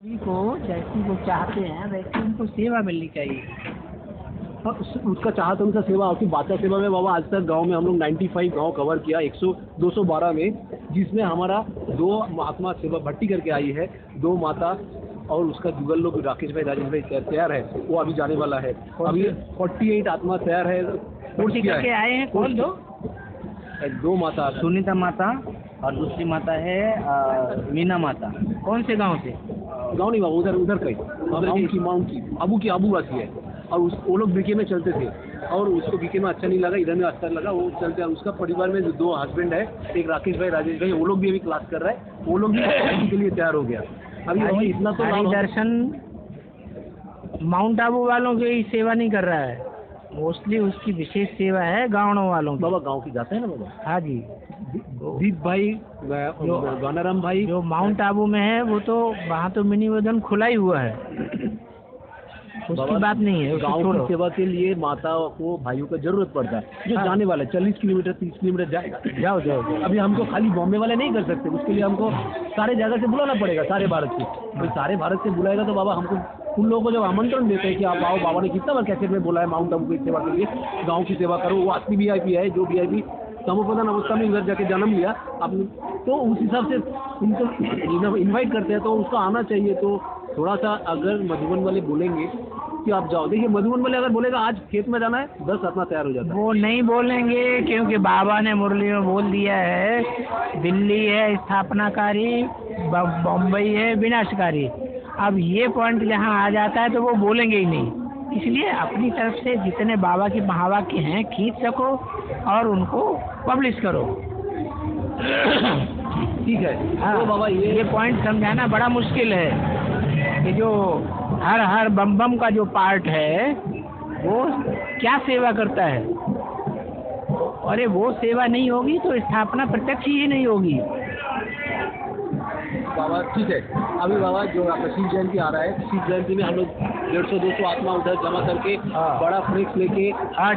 को जैसी वो चाहते हैं वैसी उनको सेवा मिलनी चाहिए। उसका चाहत अनुसार सेवा होती। बाचा सेवा में बाबा आज तक गांव में हम लोग 95 गांव कवर किया 212 में, जिसमें हमारा 2 महात्मा सेवा भट्टी करके आई है, 2 माता और उसका जुगल लोग राकेश भाई राजेश भाई तैयार है, वो अभी जाने वाला है। अभी 48 आत्मा तैयार है, भट्टी करके आए हैं। कौन 2 माता, सुनीता माता और दूसरी माता है मीना माता। कौन से गांव से? गाँव नहीं बाबा, उधर कहीं माउंट की आबूवासी है। और वो लोग बीके में चलते थे और उसको बीके में अच्छा नहीं लगा, इधर में अच्छा लगा, वो चलते हैं। उसका परिवार में 2 हस्बैंड है, एक राकेश भाई राजेश भाई, वो लोग भी अभी क्लास कर रहा है, वो लोग भी के लिए तैयार हो गया। अभी इतना तो दर्शन माउंट आबू वालों की सेवा नहीं कर रहा है, मोस्टली उसकी विशेष सेवा है गाँव वालों की। बाबा गाँव की जाते हैं ना बाबा। हाँ जी, दीप भाई, गानाराम भाई जो माउंट आबू में है वो तो वहाँ तो मिनी वजन खुला ही हुआ है, उसकी बात नहीं है। गांव की सेवा के लिए माता को भाइयों का जरूरत पड़ता है, जो जाने वाला 40 किलोमीटर 30 किलोमीटर जाएगा। जाओ। अभी हमको खाली बॉम्बे वाले नहीं कर सकते, उसके लिए हमको सारे जगह से बुलाना पड़ेगा, सारे भारत से। तो सारे भारत से बुलाएगा तो बाबा हमको उन लोगों को जब आमंत्रण देते हैं कि आप आओ, बाबा ने कितना बार कैसेट में बोला है माउंट आबू की सेवा के लिए, गाँव की सेवा करो। वो असली VIP है, जो VIP समोपदान अवस्था में उधर जाके जन्म लिया आपने, तो उस हिसाब से उनको इन्वाइट करते हैं, तो उसको आना चाहिए। तो थोड़ा सा अगर मधुबन वाले बोलेंगे कि आप जाओ, देखिए मधुबन वाले अगर बोलेगा आज खेत में जाना है, 10 आत्मा तैयार हो जाता है। वो नहीं बोलेंगे क्योंकि बाबा ने मुरली में बोल दिया है, दिल्ली है स्थापनाकारी, बम्बई है विनाशकारी। अब ये पॉइंट जहाँ आ जाता है तो वो बोलेंगे ही नहीं, इसलिए अपनी तरफ से जितने बाबा के महावाक्य हैं खींच सको और उनको पब्लिश करो। ठीक है। हाँ, तो बाबा ये पॉइंट समझाना बड़ा मुश्किल है कि जो हर बम बम का जो पार्ट है वो क्या सेवा करता है, अरे वो सेवा नहीं होगी तो स्थापना प्रत्यक्ष ही नहीं होगी। बाबा ठीक है, अभी बाबा जो आपका शिव जयंती आ रहा है, शिव जयंती में हम लोग 150-200 आत्मा उधर जमा करके बड़ा फ्लेक्स लेके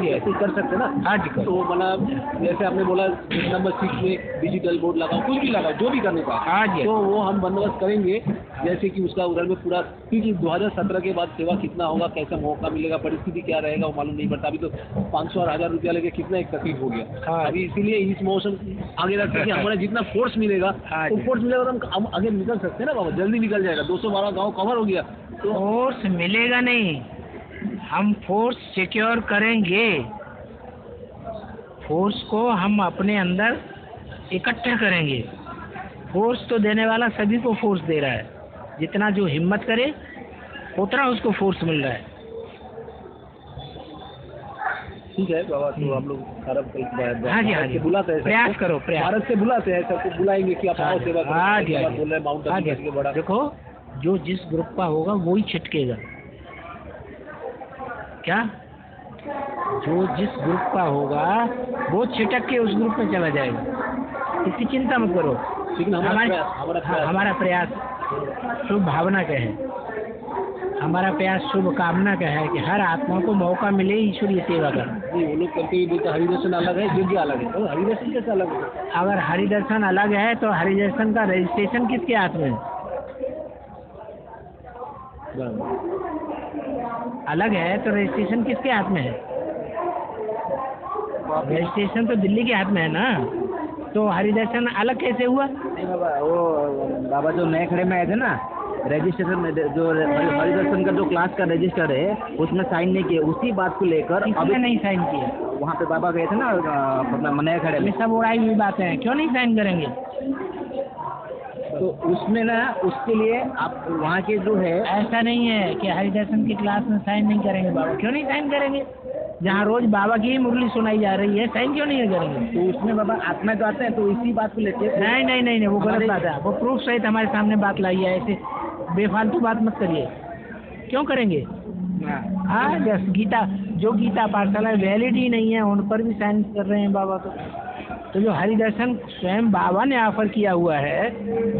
ऐसे कर सकते हैं ना। तो मतलब जैसे आपने बोला नंबर 6 में डिजिटल बोर्ड लगाओ, कुछ भी लगाओ, जो भी करने का तो वो हम बंदोबस्त करेंगे। जैसे कि उसका उधर में पूरा, क्योंकि 2017 के बाद सेवा कितना होगा, कैसा मौका मिलेगा, परिस्थिति क्या रहेगा वो मालूम नहीं पड़ता। अभी तो 500 और 1000 रुपया लेके कितना एक तकलीफ हो गया। अभी इसीलिए इस मौसम आगे रखते कि हमारा जितना फोर्स मिलेगा तो फोर्स मिलेगा तो हम आगे निकल सकते हैं ना बाबा, जल्दी निकल जाएगा। 212 गाँव कवर हो गया तो फोर्स मिलेगा नहीं, हम फोर्स सिक्योर करेंगे। फोर्स को हम अपने अंदर इकट्ठा करेंगे। फोर्स तो देने वाला सभी को फोर्स दे रहा है, जितना जो हिम्मत करे उतना उसको फोर्स मिल रहा है। ठीक है बाबा, तो आप लोग सारा हाँ जी बुलाते हैं, प्रयास करो, भारत से बुलाते हैं, सबको बुलाएंगे कि आप आओ सेवा करो। बोल रहे माउंट आबू के बड़ा, देखो जो जिस ग्रुप का होगा वो ही छिटकेगा। क्या? जो जिस ग्रुप का होगा वो छिटक के उस ग्रुप में चला जाएगा, इसकी चिंता मत करो। लेकिन हमारा प्रयास शुभ भावना का है, हमारा प्रयास शुभ कामना का है कि हर आत्मा को मौका मिले ईश्वरीय सेवा का। जी, वो लोग करके भी बोलते हरिदर्शन अलग है, यज्ञ अलग है। तो हरिदर्शन कैसे अलग है? अगर हरिदर्शन अलग है तो हरिदर्शन का रजिस्ट्रेशन किसके हाथ में है? अलग है तो रजिस्ट्रेशन किसके हाथ में है? रजिस्ट्रेशन तो दिल्ली के हाथ में है ना, तो हरिदर्शन अलग कैसे हुआ? नहीं बाबा, वो बाबा जो नए खड़े में आए थे ना, रजिस्ट्रेशन में जो हरिदर्शन का जो क्लास का रजिस्टर है उसमें साइन नहीं किया, उसी बात को लेकर अभी नहीं साइन किया। वहाँ पे बाबा गए थे ना अपना नए खड़े में, सब उड़ाई हुई बातें हैं, क्यों नहीं साइन करेंगे? तो उसमें ना उसके लिए आप वहाँ के जो है, ऐसा नहीं है कि हरिदर्शन की क्लास में साइन नहीं करेंगे बाबा। क्यों नहीं साइन करेंगे? जहाँ रोज बाबा की ही मुरली सुनाई जा रही है, साइन क्यों नहीं करेंगे? तो उसमें बाबा आत्मा जो आते हैं तो इसी बात को लेते हैं। नहीं, वो गलत बात है। वो प्रूफ सहित हमारे सामने बात लाई है, ऐसे बेफालतू बात मत करिए। क्यों करेंगे? हाँ, गीता जो गीता पाठशाला वैलिड ही नहीं है, उन पर भी साइन कर रहे हैं बाबा। तो जो हरिदर्शन स्वयं बाबा ने ऑफर किया हुआ है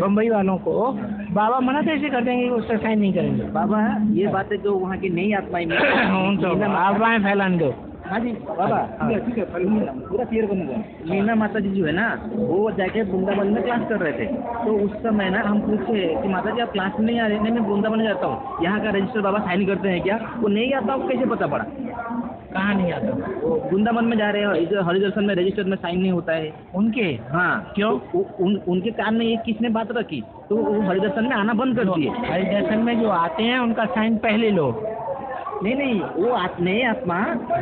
बम्बई वालों को, बाबा मना कैसे कर देंगे कि उस पर साइन नहीं करेंगे? बाबा ये बातें जो वहाँ की नई आत्माएं तो अफवाहें फैलाने दो। हाँ जी बाबा, ठीक है पूरा क्लियर करूँगा। मीना माता जी जो है ना, वो जाके वृंदावन में क्लास कर रहे थे, तो उस समय ना हम पूछे कि माता जी आप क्लास में नहीं आ रहे? नहीं, मैं वृंदावन जाता हूँ। यहाँ का रजिस्टर बाबा साइन करते हैं क्या? वो नहीं आता, आपको कैसे पता पड़ा? कहाँ नहीं आता? वो वृंदावन में जा रहे हो, इधर हरिदर्शन में रजिस्टर में साइन नहीं होता है। उनके? हाँ, क्यों? तो उनके कान में ये किसने बात रखी, तो वो हरिदर्शन में आना बंद कर दिए। हरिदर्शन में जो आते हैं उनका साइन पहले लो। नहीं, वो नए आत्मा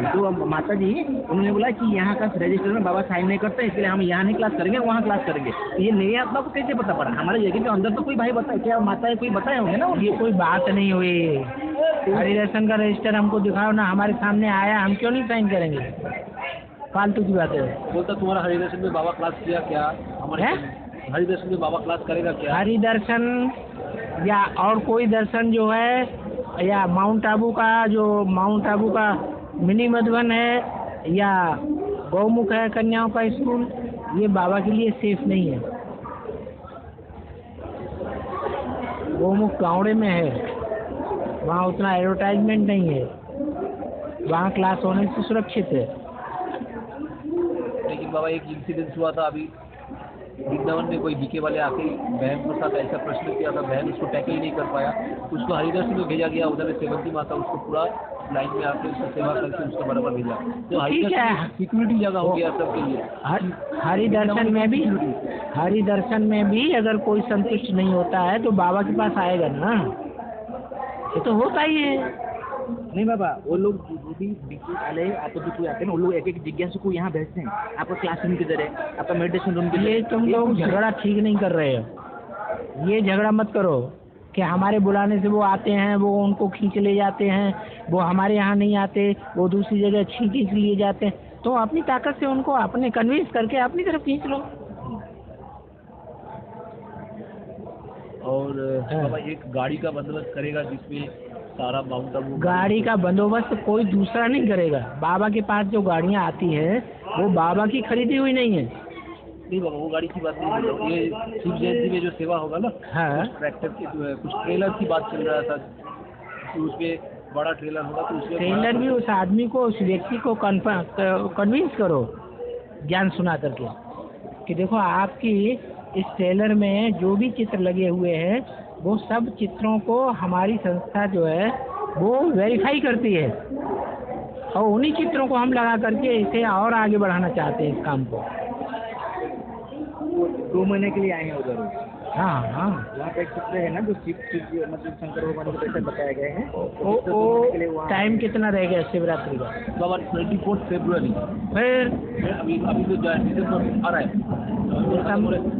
जो माता जी, उन्होंने बोला कि यहाँ का रजिस्टर में बाबा साइन नहीं करते, इसलिए हम यहाँ नहीं क्लास करेंगे, वहाँ क्लास करेंगे। ये नए आत्मा को कैसे पता पड़ा? हमारे जगह के अंदर तो कोई भाई बताए क्या, माता है कोई बताए होंगे ना। ये कोई बात नहीं हुई। हरिदर्शन का रजिस्टर हमको दिखाओ ना, हमारे सामने आया, हम क्यों नहीं साइन करेंगे? फालतू की बात है। बोलता तुम्हारा हरिदर्शन में बाबा क्लास किया क्या? हमारे हरिदर्शन में बाबा क्लास करेगा क्या? हरिदर्शन या और कोई दर्शन जो है, या माउंट आबू का मिनी मधुबन है, या गौमुख है कन्याओं का स्कूल, ये बाबा के लिए सेफ नहीं है। गौमुख गाँवड़े में है, वहाँ उतना एडवर्टाइजमेंट नहीं है, वहाँ क्लास होने से सुरक्षित है। लेकिन बाबा एक इंसिडेंस हुआ था अभी वृंदावन में, कोई बीके वाले आके बहन के साथ ऐसा प्रश्न किया था, बहन उसको टैकल नहीं कर पाया, उसको हरिदर्शन में भेजा गया। उधर सेवंती माता उसको पूरा लाइन में आके उसको सेवा करके उसको बराबर भेजा। तो हरिदर्शन सिक्योरिटी जगह हो गया सबके लिए। हरिदर्शन में भी अगर कोई संतुष्ट नहीं होता है तो बाबा के पास आएगा ना, ये तो होता ही है। नहीं बाबा, वो लोग जो भी बीके वाले आते हैं ना, वो लोग एक एक जिज्ञासु को यहाँ भेजते हैं। आपका क्लासरूम किधर है, आपका मेडिटेशन रूम किधर है? ये तुम लोग झगड़ा ठीक नहीं कर रहे हो। ये झगड़ा मत करो कि हमारे बुलाने से वो आते हैं, वो उनको खींच ले जाते हैं, वो हमारे यहाँ नहीं आते, वो दूसरी जगह खींच लिए जाते हैं। तो अपनी ताकत से उनको अपने कन्विंस करके अपनी तरफ खींच लो। और बाबा एक गाड़ी का बंदोबस्त करेगा जिसमें सारा माउंट आबू। गाड़ी का बंदोबस्त कोई दूसरा नहीं करेगा। बाबा के पास जो गाड़ियाँ आती है वो बाबा की खरीदी हुई नहीं है। नहीं बाबा, वो गाड़ी की बात नहीं कर रहा हूँ। ये शिव जयंती में जो सेवा होगा ना, हाँ, ट्रैक्टर की कुछ ट्रेलर की बात चल रहा था, तो उसमें बड़ा ट्रेलर होगा, तो उसमें ट्रेलर भी उस आदमी को, उस व्यक्ति को कन्विंस करो ज्ञान सुना करके कि देखो आपकी इस ट्रेलर में जो भी चित्र लगे हुए हैं वो सब चित्रों को हमारी संस्था जो है वो वेरीफाई करती है, और उन्हीं चित्रों को हम लगा करके इसे और आगे बढ़ाना चाहते हैं इस काम को। 2 महीने के लिए आए हैं उधर। हाँ हाँ, वहाँ पे एक चित्र है ना जो शिव मतलब शंकर भगवान के पैसे बताए गए हैं। वो टाइम कितना रह गया शिवरात्रि का? बाबा 24 फरवरी। फिर अभी तो दिसंबर आ रहा है,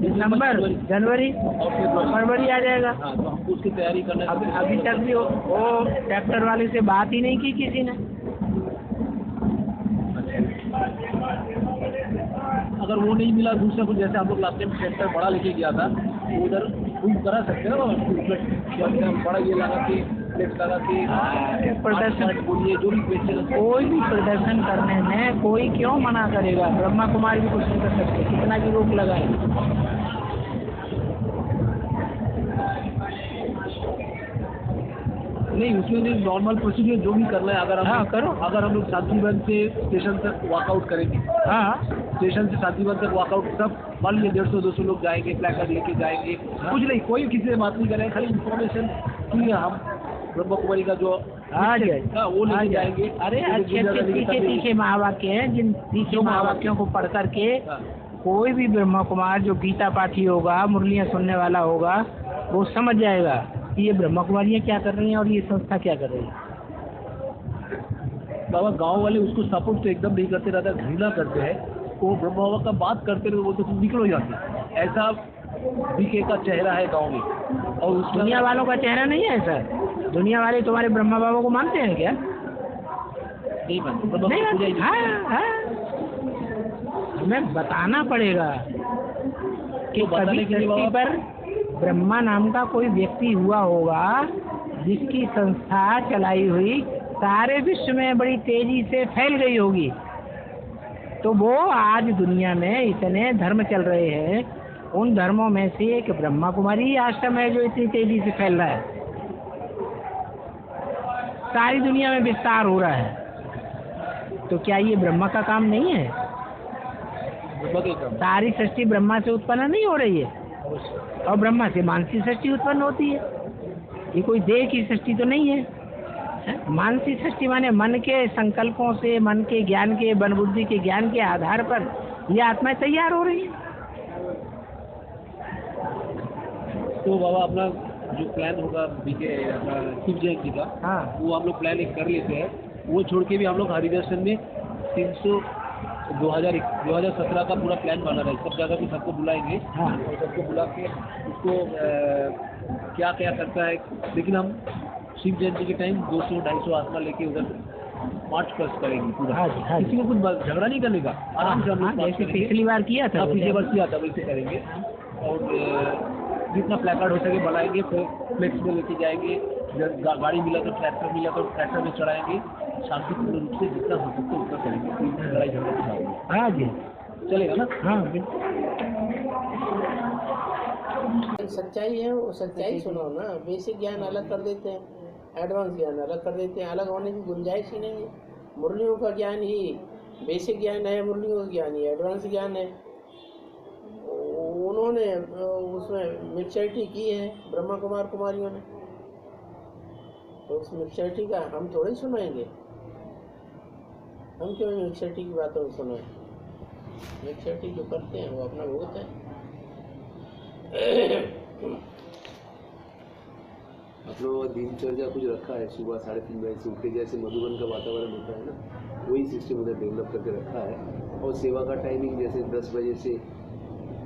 दिसंबर, जनवरी और फरवरी आ जाएगा। हाँ, तो हमको उसकी तैयारी करना है। अभी तक भी वो ट्रैक्टर वाले से बात ही नहीं की किसी ने। अगर वो नहीं मिला दूसरा कुछ, जैसे हम लोग लास्ट टाइम ट्रैक्टर बड़ा लेके गया था, वो उधर बुक करा सकते हैं ना, बड़ा ये लगा के प्लेट लगा के प्रदर्शन बोलिए जो भी क्वेश्चन। कोई भी प्रदर्शन करने में कोई क्यों मना करेगा? ब्रह्मा कुमारी भी कुछ नहीं कर सकते, कितना भी रोक लगाए। नहीं, उसमें नहीं, नॉर्मल प्रोसीजर जो भी करना है। अगर हम करो। अगर हम लोग शांतिवन से स्टेशन तक वॉकआउट करेंगे, हाँ, स्टेशन से शांतिवन तक वॉकआउट, सब मान लीजिए 150-200 लोग जाएंगे, प्लेकार्ड लेके जाएंगे, कुछ नहीं, कोई किसी से बात नहीं करेंगे, खाली इन्फॉर्मेशन की हम ब्रह्मा कुमारी का जो वो लेके जाएंगे। अरे अच्छे तीखे महावाक्य हैं, जिन तीखे महावाक्यों को पढ़ करके कोई भी ब्रह्मा कुमार जो गीता पाठी होगा, मुरलियाँ सुनने वाला होगा, वो समझ जाएगा कि ये ब्रह्मा कुमारियाँ क्या कर रही हैं और ये संस्था क्या कर रही है। बाबा गांव वाले उसको सपोर्ट तो एकदम नहीं करते, रहता घृणा करते हैं। वो ब्रह्मा बाबा का बात करते रहे, वो तो तुम निकलो जाते। ऐसा बीके का चेहरा है गांव में। और उस दुनिया वालों का चेहरा नहीं है ऐसा। दुनिया वाले तुम्हारे ब्रह्मा बाबा को मानते हैं क्या? नहीं मानते, नहीं मानते। हाँ, हमें बताना पड़ेगा कि कभी धरती पर ब्रह्मा नाम का कोई व्यक्ति हुआ होगा जिसकी संस्था चलाई हुई सारे विश्व में बड़ी तेजी से फैल गई होगी। तो वो आज दुनिया में इतने धर्म चल रहे हैं, उन धर्मों में से एक ब्रह्मा कुमारी आश्रम है जो इतनी तेजी से फैल रहा है, सारी दुनिया में विस्तार हो रहा है। तो क्या ये ब्रह्मा का काम नहीं है? सारी सृष्टि ब्रह्मा से उत्पन्न नहीं हो रही है, और ब्रह्मा से मानसी सृष्टि उत्पन्न होती है। ये कोई देह की सृष्टि तो नहीं है। मानसी सृष्टि माने मन के संकल्पों से, मन के ज्ञान के, मन बुद्धि के ज्ञान के आधार पर ये आत्माएं तैयार हो रही है। तो बाबा अपना जो प्लान होगा बीके शिव जयंती का, हाँ, वो हम लोग प्लान एक कर लेते हैं। वो छोड़ के भी हम लोग हरिदर्शन में 2017 का पूरा प्लान बना रहा है। सब जगह भी सबको बुलाएंगे, हाँ, और सबको बुला के उसको क्या क्या करता है। लेकिन हम शिव जयंती के टाइम 200-250 आत्मा लेके उधर मार्च पास करेंगे पूरा। हाँ जी, हाँ जी। किसी को कुछ झगड़ा नहीं करने का, आराम से हम लोग जैसे पिछली बार किया था, पिछली बार किया था वैसे करेंगे। और जितना प्लेकार्ड हो सके बनाएंगे, फ्लेक्स में लेके जाएंगे। गाड़ी मिला तो ट्रैक्टर मिला तो ट्रैक्टर में चढ़ाएंगे। शांतिपूर्ण रूप से जितना हो सकता है उतना करेंगे, लड़ाई झगड़ा नहीं। हाँ जी, चलेगा ना? हाँ बिल्कुल। सच्चाई है, वो सच्चाई सुनाओ ना। बेसिक ज्ञान अलग कर देते हैं, एडवांस ज्ञान अलग कर देते हैं। अलग होने की गुंजाइश ही नहीं है। मुरलियों का ज्ञान ही बेसिक ज्ञान है, मुरलियों का ज्ञान ही एडवांस ज्ञान है। उन्होंने उसमें मिक्सरिटी की है ब्रह्मा कुमार कुमारियों ने, तो उस मिक्सरिटी का हम थोड़े ही सुनाएंगे। हम क्यों मिक्सरिटी की बातों को सुनाएं? मिक्सरिटी जो करते हैं वो अपना भुगत है। आप लोगों का दिनचर्या कुछ रखा है? सुबह 3:30 बजे से उठे, जैसे मधुबन का वातावरण होता है ना, वही सिस्टम उधर डेवलप करके रखा है। और सेवा का टाइमिंग जैसे 10 बजे से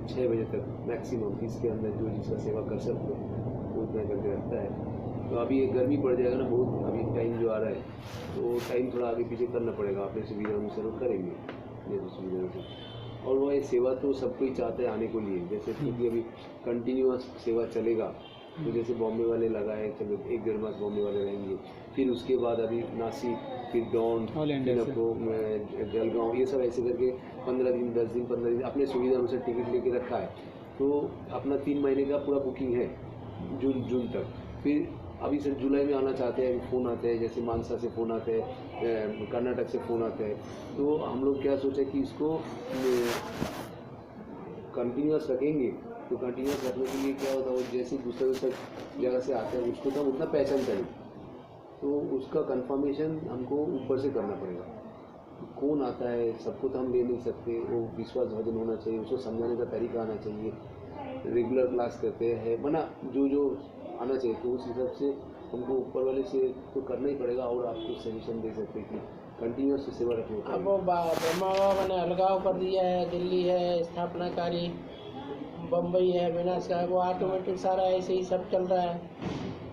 6 बजे तक मैक्सिमम, इसके अंदर जो जिसका सेवा कर सकते हैं वो उतना करके रखता है। तो अभी ये गर्मी पड़ जाएगा ना बहुत, अभी टाइम जो आ रहा है तो टाइम थोड़ा आगे पीछे करना पड़ेगा। अपने सुविधा अनुसार करेंगे जैसे सुविधा से। और वो ये सेवा तो सबको ही चाहते हैं आने को लिए, जैसे क्योंकि अभी कंटिन्यूअस सेवा चलेगा। तो जैसे बॉम्बे वाले लगाए, चलो 1-1.5 मास बॉम्बे वाले रहेंगे, फिर उसके बाद अभी नासिक, फिर डॉन्ड, फिर आपको जलगांव, ये सब ऐसे करके 15 दिन 10 दिन 15 दिन अपने सुविधा अनुसार टिकट लेके रखा है। तो अपना 3 महीने का पूरा बुकिंग है जून तक। फिर अभी सर जुलाई में आना चाहते हैं, फ़ोन आते हैं, जैसे मानसा से फ़ोन आते हैं, कर्नाटक से फ़ोन आते हैं। तो हम लोग क्या सोचा कि इसको कंटिन्यूअस रखेंगे। तो कंटिन्यूअस रखने के लिए क्या होता है, वो जैसे दूसरे जगह से आते हैं उसको तो हम उतना पहचान करें, तो उसका कंफर्मेशन हमको ऊपर से करना पड़ेगा। कौन आता है सबको तो हम ले नहीं सकते, वो विश्वासभाजन होना चाहिए, उसको समझाने का तरीका आना चाहिए। रेगुलर क्लास करते हैं बना जो आना चाहिए, तो उस हिसाब से हमको ऊपर वाले से तो करना ही पड़ेगा। और आपको सजेशन दे सकते हैं कि कंटिन्यूस सेवा रखनी। अब वो ब्रह्मा बाबा ने अलगाव कर दिया है, दिल्ली है स्थापनाकारी, बम्बई है विनाश का, वो ऑटोमेटिक सारा ऐसे ही सब चल रहा है।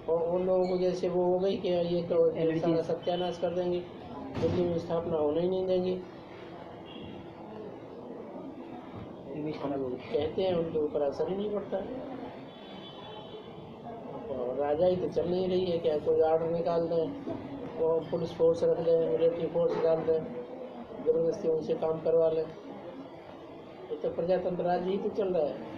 और उन लोगों को जैसे वो हो गई कि ये तो सारा सत्यानाश कर देंगे, दिल्ली में स्थापना होने ही नहीं देंगे। कहते हैं उनके ऊपर असर ही नहीं पड़ता। और राजा ही तो चल नहीं रही है, क्या कोई ऑर्डर निकाल दें, वो पुलिस फोर्स रख दें, मिलिट्री फोर्स डाल दें, जबरदस्ती उनसे काम करवा लें। ये तो प्रजातंत्र राज्य ही तो चल रहा है।